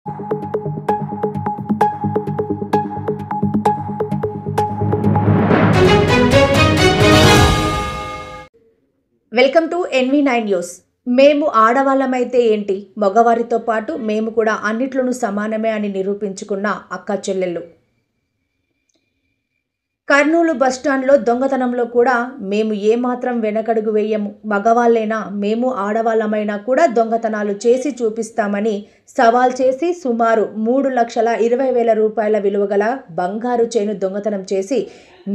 Welcome to NV9 news. మేము ఆడవాళ్ళమైతే ఏంటి, మగవారితో పాటు మేము కూడా అన్నిట్లోనూ సమానమే అని నిరూపించుకున్న అక్క చెల్లెళ్ళు. కర్నూలు బస్టాండ్లో దొంగతనంలో కూడా మేము ఏమాత్రం వెనకడుగు వేయము. మగవాళ్ళైనా మేము ఆడవాళ్ళమైనా కూడా దొంగతనాలు చేసి చూపిస్తామని సవాల్ చేసి సుమారు 3,20,000 రూపాయల విలువగల బంగారు చైను దొంగతనం చేసి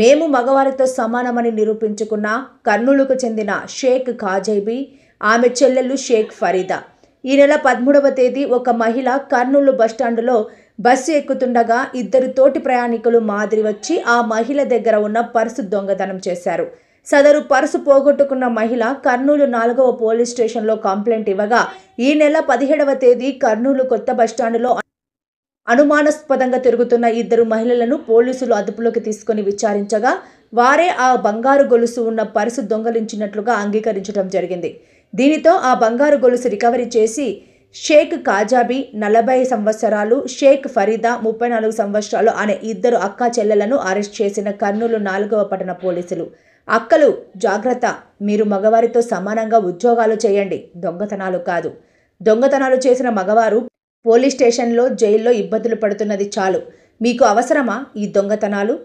మేము మగవారితో సమానమని నిరూపించుకున్న కర్నూలుకు చెందిన షేక్ కాజైబీ, ఆమె చెల్లెలు షేక్ ఫరీదా. ఈ నెల 13వ తేదీ ఒక మహిళ కర్నూలు బస్టాండులో బస్సు ఎక్కుతుండగా ఇద్దరు తోటి ప్రయాణికులు మాదిరి వచ్చి ఆ మహిళ దగ్గర ఉన్న పర్సు దొంగతనం చేశారు. సదరు పర్సు పోగొట్టుకున్న మహిళ కర్నూలు 4వ పోలీస్ స్టేషన్లో కంప్లైంట్ ఇవ్వగా ఈ నెల 17వ తేదీ కర్నూలు కొత్త బస్టాండులో అనుమానాస్పదంగా తిరుగుతున్న ఇద్దరు మహిళలను పోలీసులు అదుపులోకి తీసుకుని విచారించగా వారే ఆ బంగారు గొలుసు ఉన్న పర్సు దొంగలించినట్లుగా అంగీకరించడం జరిగింది. దీనితో ఆ బంగారు గొలుసు రికవరీ చేసి షేక్ కాజాబీ 40 సంవత్సరాలు, షేక్ ఫరీదా 34 సంవత్సరాలు అనే ఇద్దరు అక్కా చెల్లెలను అరెస్ట్ చేసిన కర్నూలు 4వ పట్టణ పోలీసులు. అక్కలు జాగ్రత్త, మీరు మగవారితో సమానంగా ఉద్యోగాలు చేయండి, దొంగతనాలు కాదు. దొంగతనాలు చేసిన మగవారు పోలీస్ స్టేషన్లో, జైల్లో ఇబ్బందులు పడుతున్నది చాలు. మీకు అవసరమా ఈ దొంగతనాలు?